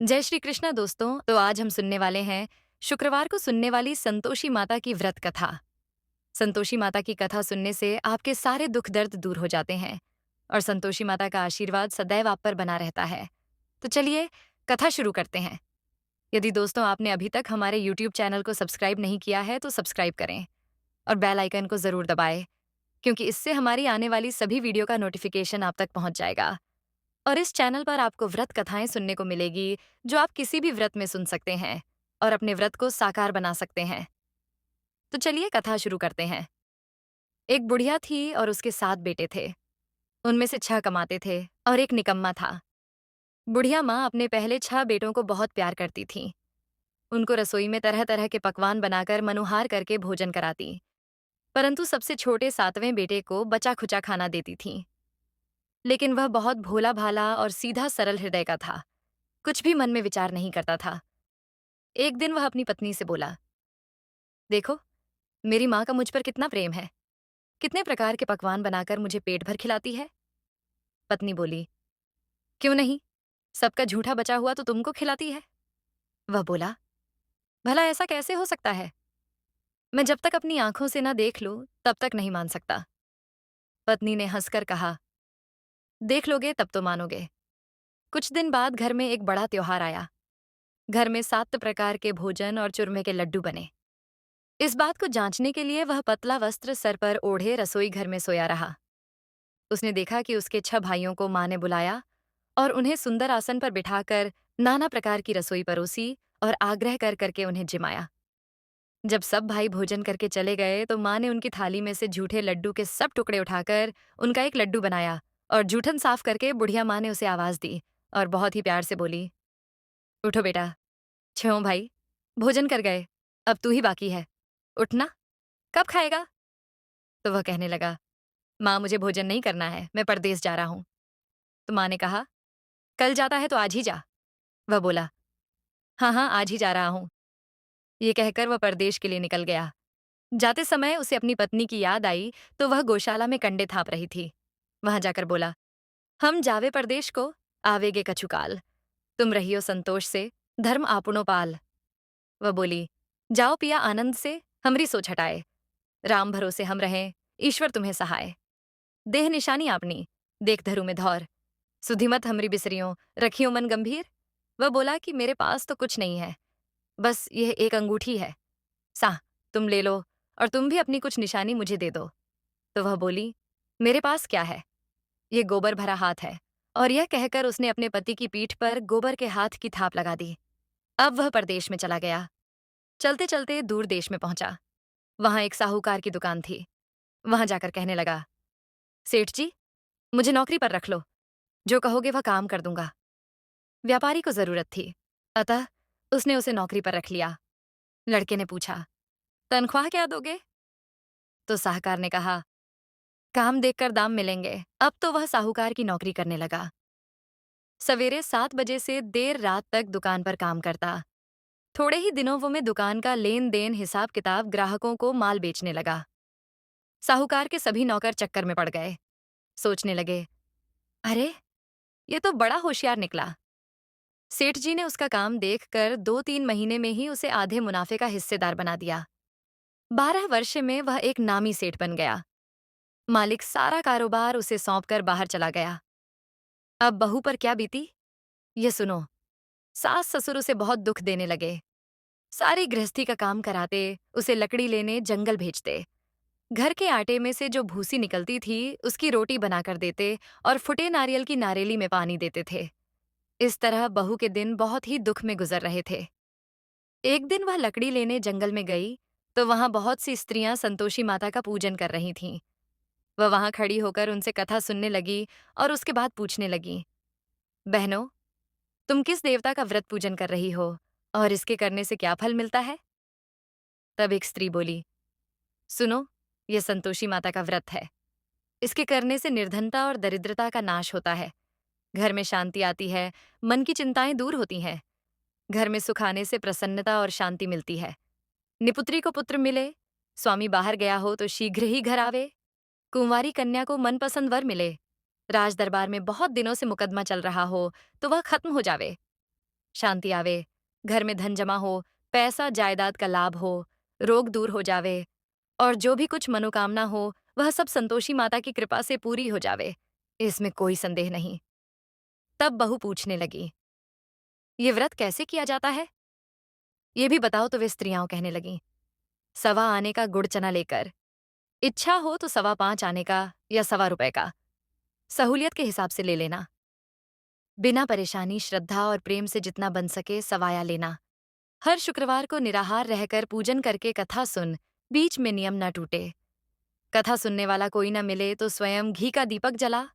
जय श्री कृष्णा दोस्तों। तो आज हम सुनने वाले हैं शुक्रवार को सुनने वाली संतोषी माता की व्रत कथा। संतोषी माता की कथा सुनने से आपके सारे दुख दर्द दूर हो जाते हैं और संतोषी माता का आशीर्वाद सदैव आप पर बना रहता है। तो चलिए कथा शुरू करते हैं। यदि दोस्तों आपने अभी तक हमारे यूट्यूब चैनल को सब्सक्राइब नहीं किया है तो सब्सक्राइब करें और बेल आइकन को जरूर दबाएं, क्योंकि इससे हमारी आने वाली सभी वीडियो का नोटिफिकेशन आप तक पहुंच जाएगा। और इस चैनल पर आपको व्रत कथाएं सुनने को मिलेगी जो आप किसी भी व्रत में सुन सकते हैं और अपने व्रत को साकार बना सकते हैं। तो चलिए कथा शुरू करते हैं। एक बुढ़िया थी और उसके 7 बेटे थे। उनमें से 6 कमाते थे और एक निकम्मा था। बुढ़िया माँ अपने पहले 6 बेटों को बहुत प्यार करती थी। उनको रसोई में तरह तरह के पकवान बनाकर मनुहार करके भोजन कराती, परंतु सबसे छोटे 7वें बेटे को बचा खुचा खाना देती थी। लेकिन वह बहुत भोला भाला और सीधा सरल हृदय का था, कुछ भी मन में विचार नहीं करता था। एक दिन वह अपनी पत्नी से बोला, देखो, मेरी माँ का मुझ पर कितना प्रेम है, कितने प्रकार के पकवान बनाकर मुझे पेट भर खिलाती है। पत्नी बोली, क्यों नहीं, सबका झूठा बचा हुआ तो तुमको खिलाती है। वह बोला, भला ऐसा कैसे हो सकता है? मैं जब तक अपनी आंखों से ना देख लूं तब तक नहीं मान सकता। पत्नी ने हंसकर कहा, देख लोगे तब तो मानोगे। कुछ दिन बाद घर में एक बड़ा त्योहार आया। घर में 7 प्रकार के भोजन और चूरमे के लड्डू बने। इस बात को जांचने के लिए वह पतला वस्त्र सर पर ओढ़े रसोई घर में सोया रहा। उसने देखा कि उसके 6 भाइयों को माँ ने बुलाया और उन्हें सुंदर आसन पर बिठाकर नाना प्रकार की रसोई परोसी और आग्रह कर करके उन्हें जिमाया। जब सब भाई भोजन करके चले गए तो माँ ने उनकी थाली में से झूठे लड्डू के सब टुकड़े उठाकर उनका एक लड्डू बनाया और जूठन साफ करके बुढ़िया माँ ने उसे आवाज दी और बहुत ही प्यार से बोली, उठो बेटा, 6 भाई भोजन कर गए, अब तू ही बाकी है, उठना, कब खाएगा? तो वह कहने लगा, माँ मुझे भोजन नहीं करना है, मैं परदेस जा रहा हूँ। तो माँ ने कहा, कल जाता है तो आज ही जा। वह बोला, हाँ हाँ आज ही जा रहा हूँ। ये कहकर वह परदेश के लिए निकल गया। जाते समय उसे अपनी पत्नी की याद आई तो वह गौशाला में कंडे थाप रही थी। वहां जाकर बोला, हम जावे परदेश को, आवेगे कछुकाल, तुम रहियो संतोष से, धर्म आपुनो पाल। वह बोली, जाओ पिया आनंद से, हमरी सोच हटाए, राम भरोसे हम रहें, ईश्वर तुम्हें सहाय। देह निशानी आपनी, देख धरु में धौर, सुधिमत हमरी बिसरियों, रखियो मन गंभीर। वह बोला कि मेरे पास तो कुछ नहीं है, बस यह एक अंगूठी है, सा तुम ले लो और तुम भी अपनी कुछ निशानी मुझे दे दो। तो वह बोली, मेरे पास क्या है, ये गोबर भरा हाथ है। और यह कहकर उसने अपने पति की पीठ पर गोबर के हाथ की थाप लगा दी। अब वह परदेश में चला गया। चलते चलते दूर देश में पहुंचा। वहां एक साहूकार की दुकान थी। वहां जाकर कहने लगा, सेठ जी, मुझे नौकरी पर रख लो, जो कहोगे वह काम कर दूंगा। व्यापारी को जरूरत थी, अतः उसने उसे नौकरी पर रख लिया। लड़के ने पूछा, तनख्वाह क्या दोगे? तो साहूकार ने कहा, काम देखकर दाम मिलेंगे। अब तो वह साहूकार की नौकरी करने लगा। सवेरे 7 बजे से देर रात तक दुकान पर काम करता। थोड़े ही दिनों वो में दुकान का लेन देन हिसाब किताब ग्राहकों को माल बेचने लगा। साहूकार के सभी नौकर चक्कर में पड़ गए। सोचने लगे, अरे, ये तो बड़ा होशियार निकला। सेठ जी ने उसका काम देखकर 2-3 महीने में ही उसे आधे मुनाफे का हिस्सेदार बना दिया। 12 वर्ष में वह एक नामी सेठ बन गया। मालिक सारा कारोबार उसे सौंपकर बाहर चला गया। अब बहू पर क्या बीती, ये सुनो। सास ससुर उसे बहुत दुख देने लगे। सारी गृहस्थी का काम कराते, उसे लकड़ी लेने जंगल भेजते। घर के आटे में से जो भूसी निकलती थी उसकी रोटी बनाकर देते और फुटे नारियल की नारेली में पानी देते थे। इस तरह बहू के दिन बहुत ही दुख में गुजर रहे थे। एक दिन वह लकड़ी लेने जंगल में गई तो वहां बहुत सी स्त्रियां संतोषी माता का पूजन कर रही थीं। वह वहां खड़ी होकर उनसे कथा सुनने लगी और उसके बाद पूछने लगी, बहनों, तुम किस देवता का व्रत पूजन कर रही हो और इसके करने से क्या फल मिलता है? तब एक स्त्री बोली, सुनो, यह संतोषी माता का व्रत है। इसके करने से निर्धनता और दरिद्रता का नाश होता है, घर में शांति आती है, मन की चिंताएं दूर होती हैं, घर में सुख आने से प्रसन्नता और शांति मिलती है। निपुत्री को पुत्र मिले, स्वामी बाहर गया हो तो शीघ्र ही घर आवे, कुंवारी कन्या को मनपसंद वर मिले, राज दरबार में बहुत दिनों से मुकदमा चल रहा हो तो वह खत्म हो जावे, शांति आवे, घर में धन जमा हो, पैसा जायदाद का लाभ हो, रोग दूर हो जावे और जो भी कुछ मनोकामना हो, वह सब संतोषी माता की कृपा से पूरी हो जावे। इसमें कोई संदेह नहीं। तब बहू पूछने लगी, ये व्रत कैसे किया जाता है? ये भी बताओ। तो वे स्त्रियां कहने लगीं, सवा आने का गुड़ चना लेकर, इच्छा हो तो सवा 5 आने का या सवा रुपए का, सहूलियत के हिसाब से ले लेना। बिना परेशानी, श्रद्धा और प्रेम से जितना बन सके सवाया लेना। हर शुक्रवार को निराहार रहकर पूजन करके कथा सुन, बीच में नियम न टूटे। कथा सुनने वाला कोई न मिले तो स्वयं घी का दीपक जला,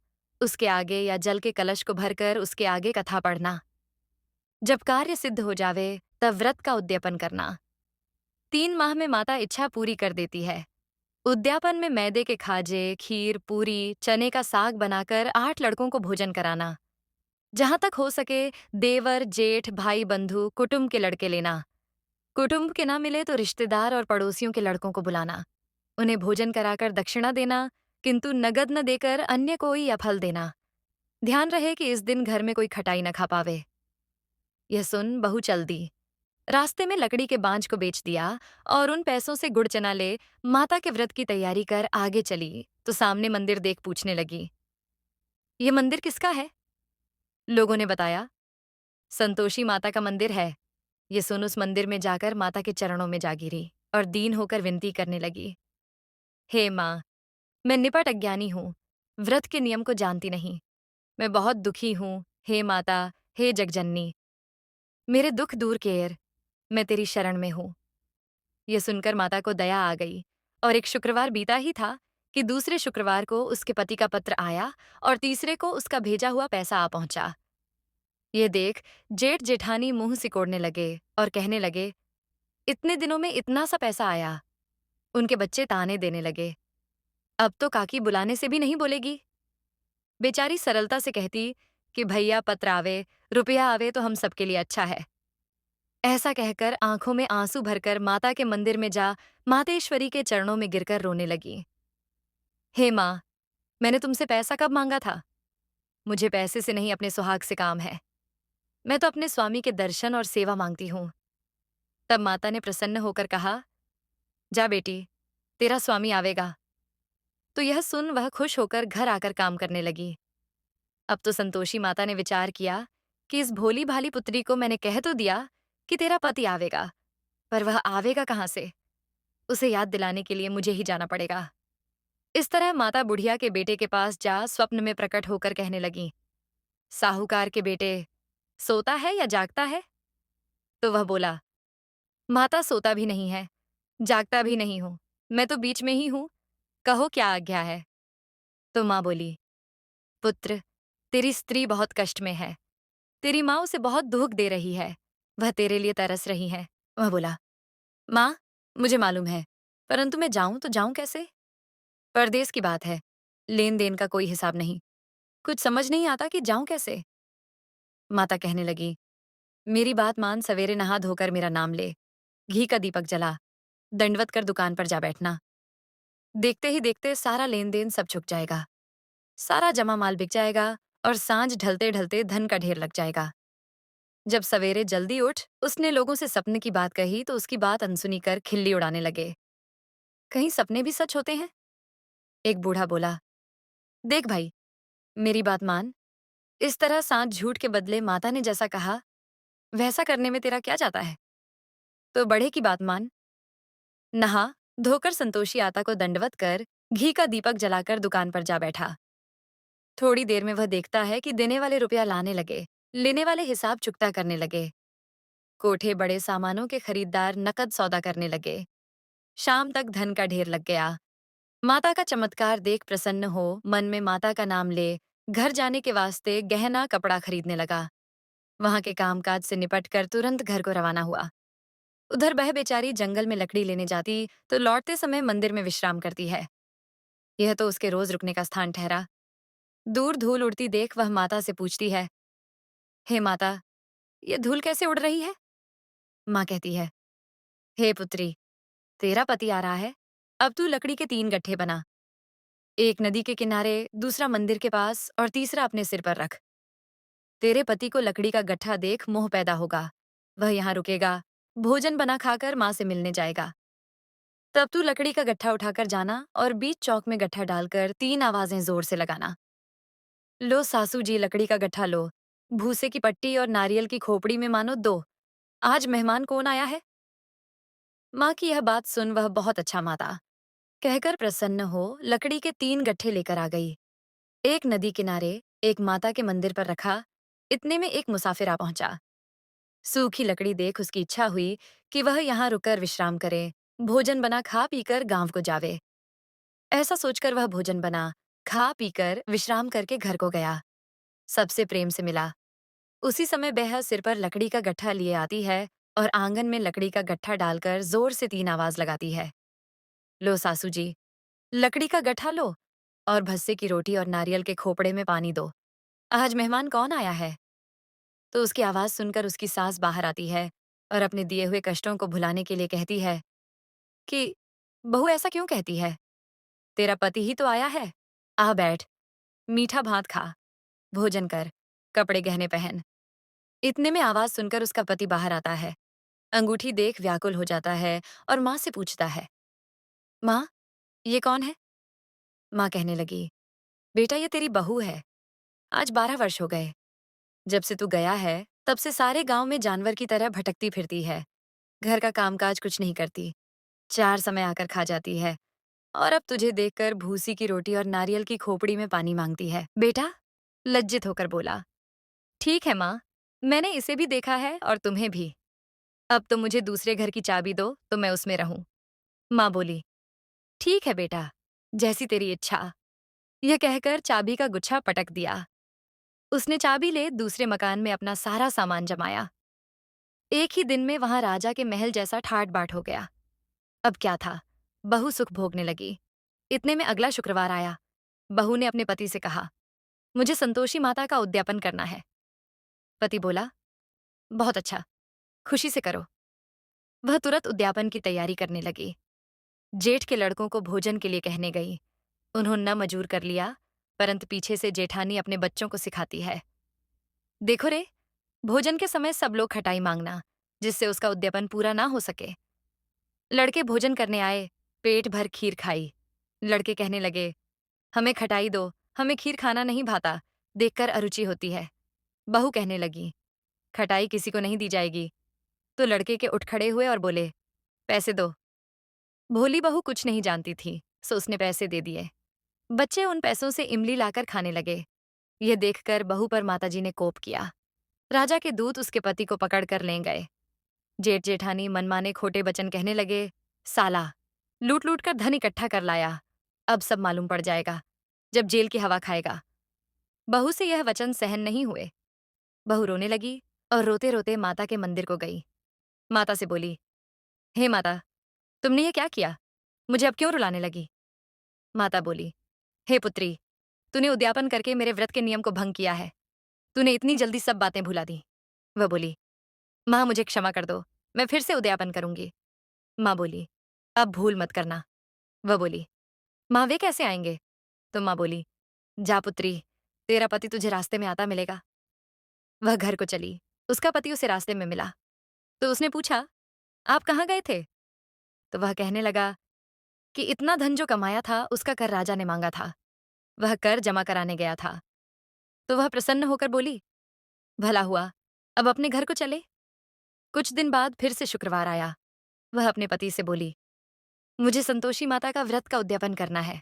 उसके आगे या जल के कलश को भरकर उसके आगे कथा पढ़ना। जब कार्य सिद्ध हो जावे तब व्रत का उद्यापन करना। 3 माह में माता इच्छा पूरी कर देती है। उद्यापन में मैदे के खाजे, खीर, पूरी, चने का साग बनाकर 8 लड़कों को भोजन कराना। जहां तक हो सके देवर, जेठ, भाई, बंधु, कुटुंब के लड़के लेना। कुटुंब के ना मिले तो रिश्तेदार और पड़ोसियों के लड़कों को बुलाना। उन्हें भोजन कराकर दक्षिणा देना, किंतु नगद न देकर अन्य कोई या फल देना। ध्यान रहे कि इस दिन घर में कोई खटाई न खा पावे। यह सुन बहू चल दी। रास्ते में लकड़ी के बांज को बेच दिया और उन पैसों से गुड़ चना ले माता के व्रत की तैयारी कर आगे चली तो सामने मंदिर देख पूछने लगी, ये मंदिर किसका है? लोगों ने बताया, संतोषी माता का मंदिर है। ये सुन उस मंदिर में जाकर माता के चरणों में जा गिरी और दीन होकर विनती करने लगी, हे माँ, मैं निपट अज्ञानी हूँ, व्रत के नियम को जानती नहीं। मैं बहुत दुखी हूँ, हे माता, हे जगजननी, मेरे दुख दूर केर, मैं तेरी शरण में हूँ। यह सुनकर माता को दया आ गई और एक शुक्रवार बीता ही था कि दूसरे शुक्रवार को उसके पति का पत्र आया और तीसरे को उसका भेजा हुआ पैसा आ पहुंचा। ये देख जेठ जेठानी मुंह सिकोड़ने लगे और कहने लगे, इतने दिनों में इतना सा पैसा आया। उनके बच्चे ताने देने लगे, अब तो काकी बुलाने से भी नहीं बोलेगी। बेचारी सरलता से कहती कि भैया पत्र आवे, रुपया आवे तो हम सबके लिए अच्छा है। ऐसा कहकर आंखों में आंसू भरकर माता के मंदिर में जा मातेश्वरी के चरणों में गिरकर रोने लगी। हे माँ, मैंने तुमसे पैसा कब मांगा था? मुझे पैसे से नहीं अपने सुहाग से काम है। मैं तो अपने स्वामी के दर्शन और सेवा मांगती हूँ। तब माता ने प्रसन्न होकर कहा, जा बेटी, तेरा स्वामी आवेगा। तो यह सुन वह खुश होकर घर आकर काम करने लगी। अब तो संतोषी माता ने विचार किया कि इस भोली भाली पुत्री को मैंने कह तो दिया कि तेरा पति आवेगा, पर वह आवेगा कहाँ से? उसे याद दिलाने के लिए मुझे ही जाना पड़ेगा। इस तरह माता बुढ़िया के बेटे के पास जा स्वप्न में प्रकट होकर कहने लगी, साहूकार के बेटे, सोता है या जागता है? तो वह बोला, माता सोता भी नहीं है, जागता भी नहीं हूं, मैं तो बीच में ही हूं, कहो क्या आज्ञा है? तो माँ बोली, पुत्र, तेरी स्त्री बहुत कष्ट में है, तेरी माँ उसे बहुत दुख दे रही है, वह तेरे लिए तरस रही है। वह बोला, माँ, मुझे मालूम है, परंतु मैं जाऊं तो जाऊं कैसे? परदेश की बात है, लेन देन का कोई हिसाब नहीं, कुछ समझ नहीं आता कि जाऊं कैसे। माता कहने लगी, मेरी बात मान, सवेरे नहा धोकर मेरा नाम ले, घी का दीपक जला, दंडवत कर दुकान पर जा बैठना। देखते ही देखते सारा लेन देन सब झुक जाएगा, सारा जमा माल बिक जाएगा और सांझ ढलते ढलते धन का ढेर लग जाएगा। जब सवेरे जल्दी उठ उसने लोगों से सपने की बात कही तो उसकी बात अनसुनी कर खिल्ली उड़ाने लगे, कहीं सपने भी सच होते हैं? एक बूढ़ा बोला, देख भाई, मेरी बात मान, इस तरह सांझ झूठ के बदले माता ने जैसा कहा वैसा करने में तेरा क्या जाता है? तो बड़े की बात मान। नहा धोकर संतोषी आता को दंडवत कर घी का दीपक जलाकर दुकान पर जा बैठा। थोड़ी देर में वह देखता है कि देने वाले रुपया लाने लगे, लेने वाले हिसाब चुकता करने लगे। कोठे बड़े सामानों के खरीदार नकद सौदा करने लगे। शाम तक धन का ढेर लग गया। माता का चमत्कार देख प्रसन्न हो मन में माता का नाम ले घर जाने के वास्ते गहना कपड़ा खरीदने लगा। वहां के कामकाज से निपट कर तुरंत घर को रवाना हुआ। उधर बह बेचारी जंगल में लकड़ी लेने जाती तो लौटते समय मंदिर में विश्राम करती है। यह तो उसके रोज रुकने का स्थान ठहरा। दूर धूल उड़ती देख वह माता से पूछती है, हे माता, ये धूल कैसे उड़ रही है? माँ कहती है, हे पुत्री, तेरा पति आ रहा है, अब तू लकड़ी के 3 गट्ठे बना, एक नदी के किनारे, दूसरा मंदिर के पास और तीसरा अपने सिर पर रख। तेरे पति को लकड़ी का गट्ठा देख मोह पैदा होगा। वह यहाँ रुकेगा, भोजन बना खाकर माँ से मिलने जाएगा। तब तू लकड़ी का गट्ठा उठाकर जाना और बीच चौक में गट्ठा डालकर 3 आवाजें जोर से लगाना। लो सासू जी लकड़ी का गट्ठा लो, भूसे की पट्टी और नारियल की खोपड़ी में मानो दो। आज मेहमान कौन आया है? माँ की यह बात सुन वह बहुत अच्छा माता कहकर प्रसन्न हो लकड़ी के 3 गट्ठे लेकर आ गई। एक नदी किनारे, एक माता के मंदिर पर रखा। इतने में एक मुसाफिर आ पहुंचा। सूखी लकड़ी देख उसकी इच्छा हुई कि वह यहाँ रुककर विश्राम करे, भोजन बना खा पीकर गांव को जावे। ऐसा सोचकर वह भोजन बना, खा पीकर विश्राम करके घर को गया। सबसे प्रेम से मिला। उसी समय बह सिर पर लकड़ी का गट्ठा लिए आती है और आंगन में लकड़ी का गट्ठा डालकर जोर से 3 आवाज लगाती है। लो सासू जी, लकड़ी का गट्ठा लो और भस्से की रोटी और नारियल के खोपड़े में पानी दो। आज मेहमान कौन आया है? तो उसकी आवाज सुनकर उसकी सास बाहर आती है और अपने दिए हुए कष्टों को भुलाने के लिए कहती है कि बहू ऐसा क्यों कहती है? तेरा पति ही तो आया है। आ बैठ, मीठा भात खा, भोजन कर, कपड़े गहने पहन। इतने में आवाज सुनकर उसका पति बाहर आता है। अंगूठी देख व्याकुल हो जाता है और माँ से पूछता है, माँ, ये कौन है? माँ कहने लगी, बेटा ये तेरी बहू है। आज 12 वर्ष हो गए। जब से तू गया है, तब से सारे गांव में जानवर की तरह भटकती फिरती है। घर का कामकाज कुछ नहीं करती। 4 समय आकर खा जाती है और अब तुझे देखकर भूसी की रोटी और नारियल की खोपड़ी में पानी मांगती है। बेटा लज्जित होकर बोला, ठीक है माँ, मैंने इसे भी देखा है और तुम्हें भी। अब तो मुझे दूसरे घर की चाबी दो तो मैं उसमें रहूं। माँ बोली, ठीक है बेटा, जैसी तेरी इच्छा। यह कहकर चाबी का गुच्छा पटक दिया। उसने चाबी ले दूसरे मकान में अपना सारा सामान जमाया। एक ही दिन में वहां राजा के महल जैसा ठाट बाट हो गया। अब क्या था, बहू सुख भोगने लगी। इतने में अगला शुक्रवार आया। बहू ने अपने पति से कहा, मुझे संतोषी माता का उद्यापन करना है। पति बोला, बहुत अच्छा, खुशी से करो। वह तुरंत उद्यापन की तैयारी करने लगी। जेठ के लड़कों को भोजन के लिए कहने गई। उन्होंने न मजूर कर लिया, परंतु पीछे से जेठानी अपने बच्चों को सिखाती है, देखो रे, भोजन के समय सब लोग खटाई मांगना, जिससे उसका उद्यापन पूरा ना हो सके। लड़के भोजन करने आए, पेट भर खीर खाई। लड़के कहने लगे, हमें खटाई दो, हमें खीर खाना नहीं भाता, देखकर अरुचि होती है। बहू कहने लगी, खटाई किसी को नहीं दी जाएगी। तो लड़के के उठ खड़े हुए और बोले, पैसे दो। भोली बहू कुछ नहीं जानती थी, सो उसने पैसे दे दिए। बच्चे उन पैसों से इमली लाकर खाने लगे। यह देखकर बहू पर माताजी ने कोप किया। राजा के दूत उसके पति को पकड़कर ले गए। जेठ जेठानी मनमाने खोटे वचन कहने लगे, साला, लूट लूट कर धन इकट्ठा कर लाया। अब सब मालूम पड़ जाएगा, जब जेल की हवा खाएगा। बहू से यह वचन सहन नहीं हुए। बहू रोने लगी और रोते रोते माता के मंदिर को गई। माता से बोली, हे माता, तुमने ये क्या किया? मुझे अब क्यों रुलाने लगी? माता बोली, हे पुत्री, तूने उद्यापन करके मेरे व्रत के नियम को भंग किया है। तूने इतनी जल्दी सब बातें भुला दी। वह बोली, माँ मुझे क्षमा कर दो, मैं फिर से उद्यापन करूंगी। माँ बोली, अब भूल मत करना। वह बोली, माँ वे कैसे आएंगे? तो माँ बोली, जा पुत्री, तेरा पति तुझे रास्ते में आता मिलेगा। वह घर को चली। उसका पति उसे रास्ते में मिला। तो उसने पूछा, आप कहाँ गए थे? तो वह कहने लगा कि इतना धन जो कमाया था उसका कर राजा ने मांगा था। वह कर जमा कराने गया था। तो वह प्रसन्न होकर बोली, भला हुआ, अब अपने घर को चले। कुछ दिन बाद फिर से शुक्रवार आया। वह अपने पति से बोली, मुझे संतोषी माता का व्रत का उद्यापन करना है।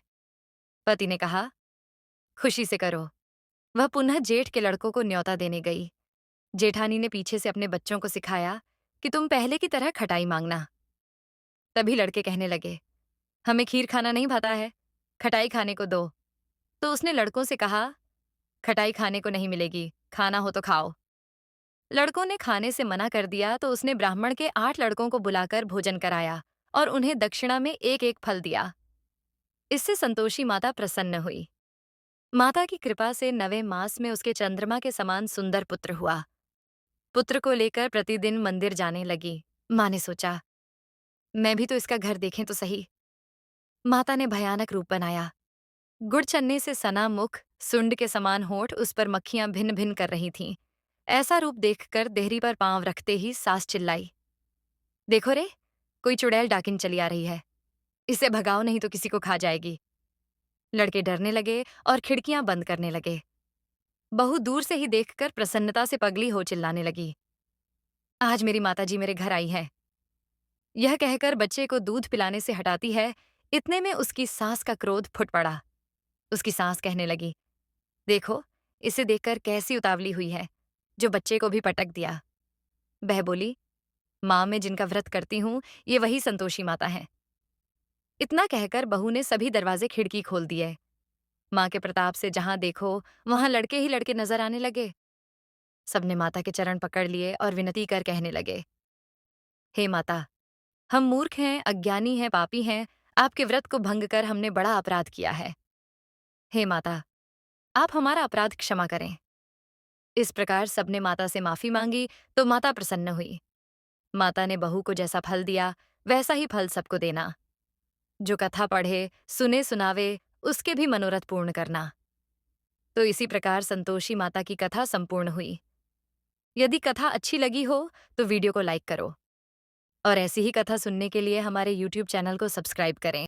पति ने कहा, खुशी से करो। वह पुनः जेठ के लड़कों को न्योता देने गई। जेठानी ने पीछे से अपने बच्चों को सिखाया कि तुम पहले की तरह खटाई मांगना। तभी लड़के कहने लगे, हमें खीर खाना नहीं भाता है, खटाई खाने को दो। तो उसने लड़कों से कहा, खटाई खाने को नहीं मिलेगी, खाना हो तो खाओ। लड़कों ने खाने से मना कर दिया तो उसने ब्राह्मण के 8 लड़कों को बुलाकर भोजन कराया और उन्हें दक्षिणा में एक एक फल दिया। इससे संतोषी माता प्रसन्न हुई। माता की कृपा से 9वें मास में उसके चंद्रमा के समान सुंदर पुत्र हुआ। पुत्र को लेकर प्रतिदिन मंदिर जाने लगी। माँ ने सोचा, मैं भी तो इसका घर देखें तो सही। माता ने भयानक रूप बनाया। गुड़ चन्ने से सना मुख, सुंड के समान होठ, उस पर मक्खियां भिन भिन कर रही थीं। ऐसा रूप देखकर देहरी पर पांव रखते ही सास चिल्लाई, देखो रे, कोई चुड़ैल डाकिन चली आ रही है। इसे भगाओ नहीं तो किसी को खा जाएगी। लड़के डरने लगे और खिड़कियां बंद करने लगे। बहू दूर से ही देखकर प्रसन्नता से पगली हो चिल्लाने लगी, आज मेरी माताजी मेरे घर आई है। यह कहकर बच्चे को दूध पिलाने से हटाती है, इतने में उसकी सास का क्रोध फुट पड़ा। उसकी सास कहने लगी, देखो, इसे देखकर कैसी उतावली हुई है, जो बच्चे को भी पटक दिया। बह बोली, माँ मैं जिनका व्रत करती हूँ, ये वही संतोषी माता है। इतना कहकर बहू ने सभी दरवाजे खिड़की खोल दिए। माँ के प्रताप से जहां देखो वहां लड़के ही लड़के नजर आने लगे। सबने माता के चरण पकड़ लिए और विनती कर कहने लगे, हे माता, हम मूर्ख हैं, अज्ञानी हैं, पापी हैं, आपके व्रत को भंग कर हमने बड़ा अपराध किया है। हे माता, आप हमारा अपराध क्षमा करें। इस प्रकार सबने माता से माफी मांगी तो माता प्रसन्न हुई। माता ने बहू को जैसा फल दिया वैसा ही फल सबको देना। जो कथा पढ़े, सुने, सुनावे, उसके भी मनोरथ पूर्ण करना। तो इसी प्रकार संतोषी माता की कथा संपूर्ण हुई। यदि कथा अच्छी लगी हो तो वीडियो को लाइक करो और ऐसी ही कथा सुनने के लिए हमारे YouTube चैनल को सब्सक्राइब करें।